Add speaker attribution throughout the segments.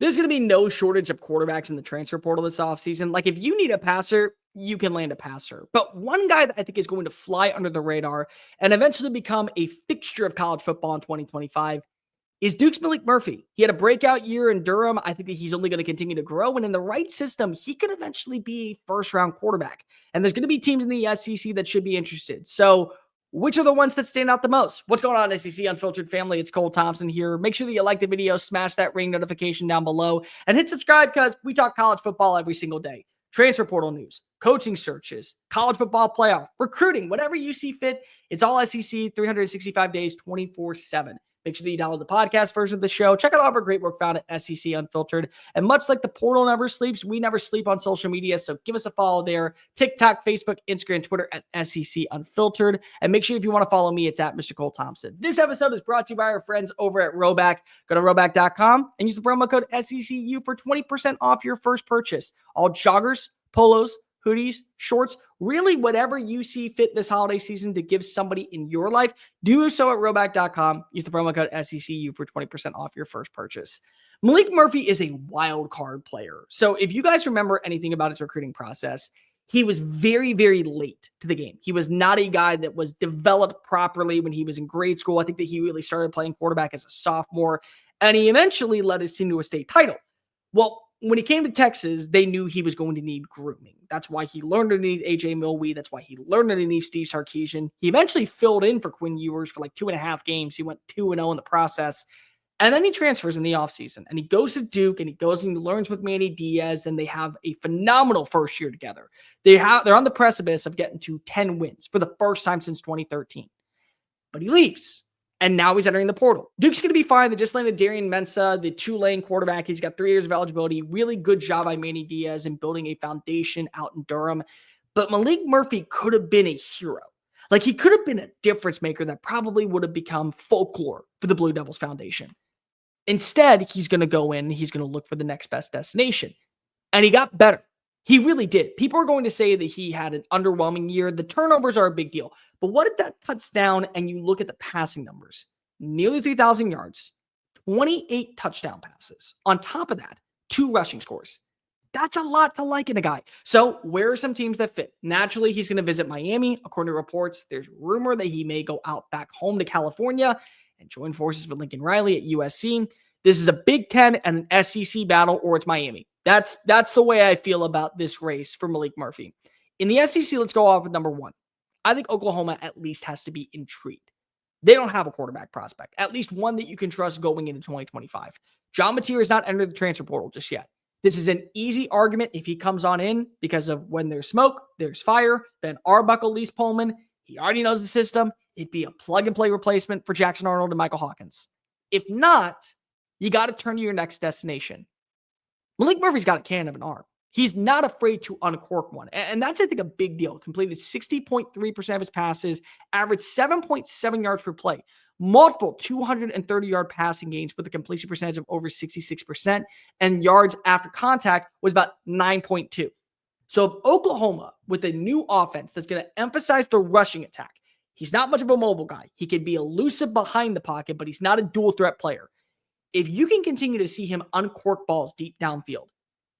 Speaker 1: there's going to be no shortage of quarterbacks in the transfer portal this offseason. Like, if you need a passer, you can land a passer. But one guy that I think is going to fly under the radar and eventually become a fixture of college football in 2025 is Duke's Malik Murphy. He had a breakout year in Durham. I think that he's only going to continue to grow. And in the right system, he could eventually be a first-round quarterback. And there's going to be teams in the SEC that should be interested. So which are the ones that stand out the most? What's going on, SEC Unfiltered family? It's Cole Thompson here. Make sure that you like the video, smash that ring notification down below, and hit subscribe because we talk college football every single day. Transfer portal news, coaching searches, college football playoff, recruiting, whatever you see fit. It's all SEC 365 days, 24/7. Make sure that you download the podcast version of the show. Check out all of our great work found at SEC Unfiltered. And much like the portal never sleeps, we never sleep on social media. So give us a follow there. TikTok, Facebook, Instagram, Twitter at SEC Unfiltered. And make sure if you want to follow me, it's at Mr. Cole Thompson. This episode is brought to you by our friends over at RHOBACK. Go to RHOBACK.com and use the promo code SECU for 20% off your first purchase. All joggers, polos, hoodies, shorts, really whatever you see fit this holiday season to give somebody in your life, do so at RHOBACK.com. Use the promo code SECU for 20% off your first purchase. Malik Murphy is a wild card player. So if you guys remember anything about his recruiting process, he was very, very late to the game. He was not a guy that was developed properly when he was in grade school. I think that he really started playing quarterback as a sophomore, and he eventually led his team to a state title. Well, when he came to Texas, they knew he was going to need grooming. That's why he learned underneath A.J. Milwee. That's why he learned underneath Steve Sarkisian. He eventually filled in for Quinn Ewers for like 2.5 games. He went 2-0 in the process. And then he transfers in the offseason. And he goes to Duke, and he goes and he learns with Manny Diaz, and they have a phenomenal first year together. They're on the precipice of getting to 10 wins for the first time since 2013. But he leaves. And now he's entering the portal. Duke's going to be fine. They just landed Darian Mensah, the Tulane quarterback. He's got 3 years of eligibility. Really good job by Manny Diaz in building a foundation out in Durham. But Malik Murphy could have been a hero. Like, he could have been a difference maker that probably would have become folklore for the Blue Devils Foundation. Instead, he's going to go in. He's going to look for the next best destination. And he got better. He really did. People are going to say that he had an underwhelming year. The turnovers are a big deal. But what if that cuts down and you look at the passing numbers? Nearly 3,000 yards, 28 touchdown passes. On top of that, 2 rushing scores. That's a lot to like in a guy. So where are some teams that fit? Naturally, he's going to visit Miami. According to reports, there's rumor that he may go out back home to California and join forces with Lincoln Riley at USC. This is a Big Ten and an SEC battle, or it's Miami. That's the way I feel about this race for Malik Murphy. In the SEC, let's go off with number 1. I think Oklahoma at least has to be intrigued. They don't have a quarterback prospect, at least one that you can trust going into 2025. John Mateer is not entered the transfer portal just yet. This is an easy argument if he comes on in because of when there's smoke, there's fire. Ben Arbuckle leaves Pullman. He already knows the system. It'd be a plug-and-play replacement for Jackson Arnold and Michael Hawkins. If not, you got to turn to your next destination. Malik Murphy's got a cannon of an arm. He's not afraid to uncork one. And that's, I think, a big deal. Completed 60.3% of his passes, averaged 7.7 yards per play, multiple 230-yard passing gains with a completion percentage of over 66%, and yards after contact was about 9.2. So if Oklahoma, with a new offense that's going to emphasize the rushing attack, he's not much of a mobile guy. He can be elusive behind the pocket, but he's not a dual-threat player. If you can continue to see him uncork balls deep downfield,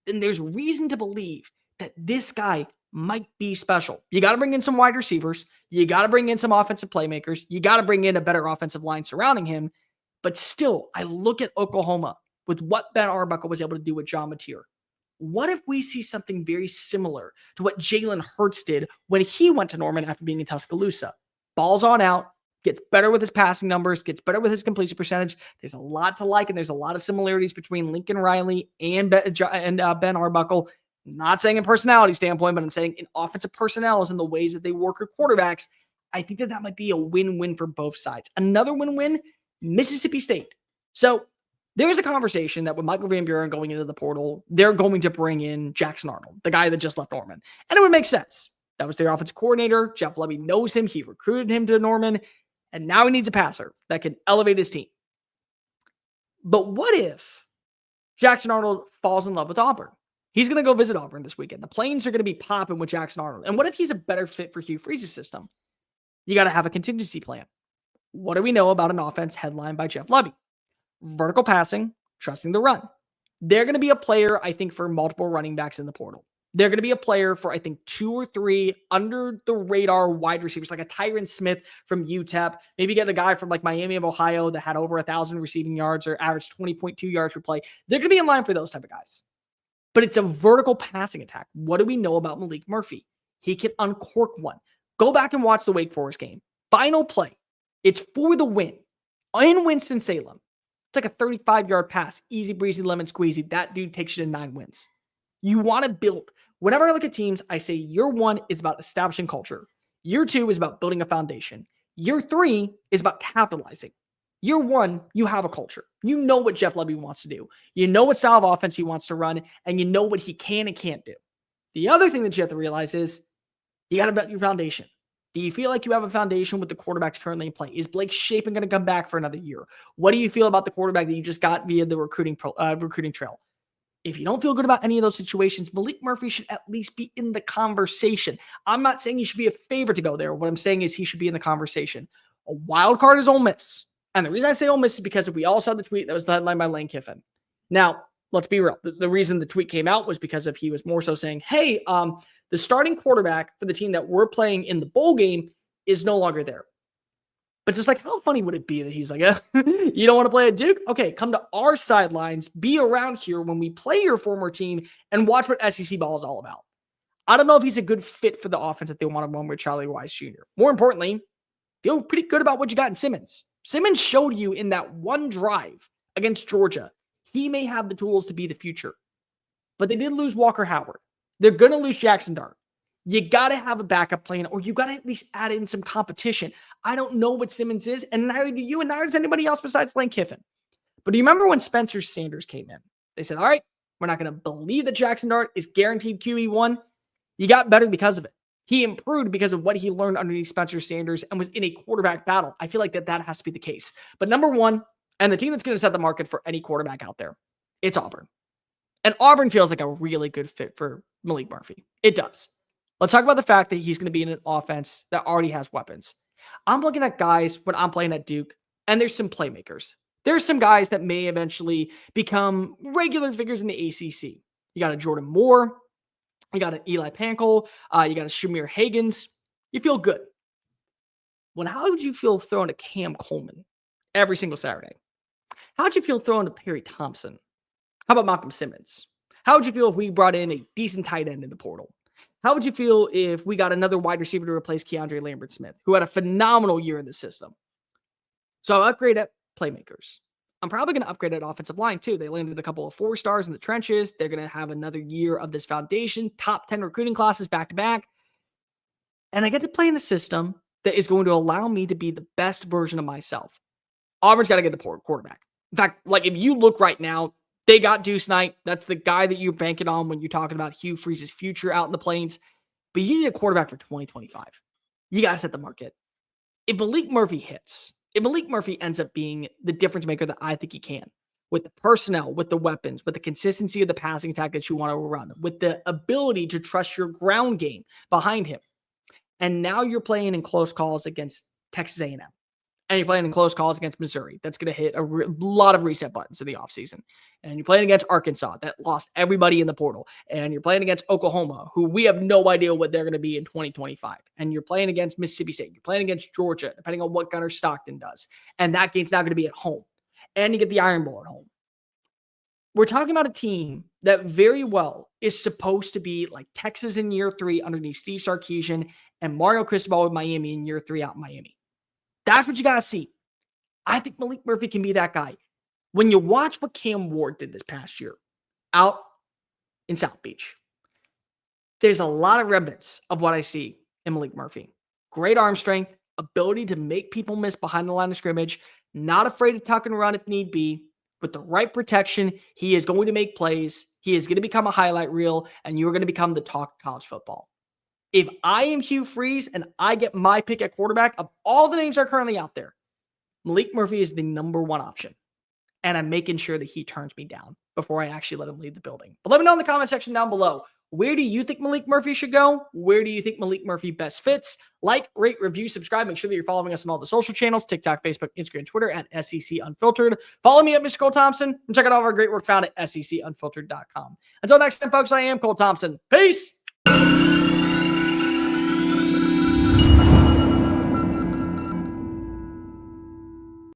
Speaker 1: then there's reason to believe that this guy might be special. You got to bring in some wide receivers. You got to bring in some offensive playmakers. You got to bring in a better offensive line surrounding him. But still, I look at Oklahoma with what Ben Arbuckle was able to do with John Mateer. What if we see something very similar to what Jalen Hurts did when he went to Norman after being in Tuscaloosa? Balls on out, gets better with his passing numbers, gets better with his completion percentage. There's a lot to like, and there's a lot of similarities between Lincoln Riley and Ben Arbuckle. Not saying in personality standpoint, but I'm saying in offensive personnel and the ways that they work with quarterbacks. I think that might be a win-win for both sides. Another win-win, Mississippi State. So there's a conversation that with Michael Van Buren going into the portal, they're going to bring in Jackson Arnold, the guy that just left Norman. And it would make sense. That was their offensive coordinator. Jeff Lebby knows him. He recruited him to Norman. And now he needs a passer that can elevate his team. But what if Jackson Arnold falls in love with Auburn? He's going to go visit Auburn this weekend. The Plains are going to be popping with Jackson Arnold. And what if he's a better fit for Hugh Freeze's system? You got to have a contingency plan. What do we know about an offense headlined by Jeff Lebby? Vertical passing, trusting the run. They're going to be a player, I think, for multiple running backs in the portal. They're going to be a player for, I think, 2 or 3 under the radar wide receivers, like a Tyron Smith from UTEP. Maybe get a guy from like Miami of Ohio that had over 1,000 receiving yards or averaged 20.2 yards per play. They're going to be in line for those type of guys. But it's a vertical passing attack. What do we know about Malik Murphy? He can uncork one. Go back and watch the Wake Forest game. Final play. It's for the win in Winston-Salem. It's like a 35-yard pass. Easy breezy, lemon squeezy. That dude takes you to 9 wins. You want to build. Whenever I look at teams, I say year 1 is about establishing culture. Year 2 is about building a foundation. Year 3 is about capitalizing. Year 1, you have a culture. You know what Jeff Lebby wants to do. You know what style of offense he wants to run, and you know what he can and can't do. The other thing that you have to realize is you got to build your foundation. Do you feel like you have a foundation with the quarterbacks currently in play? Is Blake Shapen going to come back for another year? What do you feel about the quarterback that you just got via the recruiting trail? If you don't feel good about any of those situations, Malik Murphy should at least be in the conversation. I'm not saying he should be a favorite to go there. What I'm saying is he should be in the conversation. A wild card is Ole Miss. And the reason I say Ole Miss is because we all saw the tweet that was headlined by Lane Kiffin. Now, let's be real. The reason the tweet came out was because he was more so saying, hey, the starting quarterback for the team that we're playing in the bowl game is no longer there. But just like, how funny would it be that he's like, you don't want to play at Duke? Okay, come to our sidelines, be around here when we play your former team, and watch what SEC ball is all about. I don't know if he's a good fit for the offense that they want to run with Charlie Weiss Jr. More importantly, feel pretty good about what you got in Simmons. Simmons showed you in that one drive against Georgia, he may have the tools to be the future. But they did lose Walker Howard. They're going to lose Jackson Dart. You got to have a backup plan, or you got to at least add in some competition. I don't know what Simmons is, and neither do you, and neither does anybody else besides Lane Kiffin. But do you remember when Spencer Sanders came in? They said, all right, we're not going to believe that Jackson Dart is guaranteed QB1. You got better because of it. He improved because of what he learned underneath Spencer Sanders and was in a quarterback battle. I feel like that has to be the case. But number one, and the team that's going to set the market for any quarterback out there, it's Auburn. And Auburn feels like a really good fit for Malik Murphy. It does. Let's talk about the fact that he's going to be in an offense that already has weapons. I'm looking at guys when I'm playing at Duke, and there's some playmakers. There's some guys that may eventually become regular figures in the ACC. You got a Jordan Moore. You got an Eli Pankel. You got a Shamir Higgins. You feel good. How would you feel throwing to Cam Coleman every single Saturday? How would you feel throwing to Perry Thompson? How about Malcolm Simmons? How would you feel if we brought in a decent tight end in the portal? How would you feel if we got another wide receiver to replace Keandre Lambert-Smith, who had a phenomenal year in the system? So I upgrade at playmakers. I'm probably going to upgrade at offensive line too. They landed a couple of 4-stars in the trenches. They're going to have another year of this foundation, top 10 recruiting classes back to back. And I get to play in a system that is going to allow me to be the best version of myself. Auburn's got to get the quarterback. In fact, like if you look right now, they got Deuce Knight. That's the guy that you're banking on when you're talking about Hugh Freeze's future out in the Plains. But you need a quarterback for 2025. You got to set the market. If Malik Murphy hits, if Malik Murphy ends up being the difference maker that I think he can, with the personnel, with the weapons, with the consistency of the passing attack that you want to run, with the ability to trust your ground game behind him, and now you're playing in close calls against Texas A&M, and you're playing in close calls against Missouri, that's going to hit a lot of reset buttons in the offseason. And you're playing against Arkansas, that lost everybody in the portal. And you're playing against Oklahoma, who we have no idea what they're going to be in 2025. And you're playing against Mississippi State. You're playing against Georgia, depending on what Gunnar Stockton does. And that game's now going to be at home. And you get the Iron Bowl at home. We're talking about a team that very well is supposed to be like Texas in year 3 underneath Steve Sarkisian and Mario Cristobal with Miami in year 3 out in Miami. That's what you got to see. I think Malik Murphy can be that guy. When you watch what Cam Ward did this past year out in South Beach, there's a lot of remnants of what I see in Malik Murphy. Great arm strength, ability to make people miss behind the line of scrimmage, not afraid to tuck and run if need be. With the right protection, he is going to make plays. He is going to become a highlight reel, and you are going to become the talk of college football. If I am Hugh Freeze and I get my pick at quarterback of all the names that are currently out there, Malik Murphy is the number one option. And I'm making sure that he turns me down before I actually let him leave the building. But let me know in the comment section down below. Where do you think Malik Murphy should go? Where do you think Malik Murphy best fits? Like, rate, review, subscribe. Make sure that you're following us on all the social channels, TikTok, Facebook, Instagram, Twitter at SEC Unfiltered. Follow me at Mr. Cole Thompson and check out all of our great work found at secunfiltered.com. Until next time, folks, I am Cole Thompson. Peace.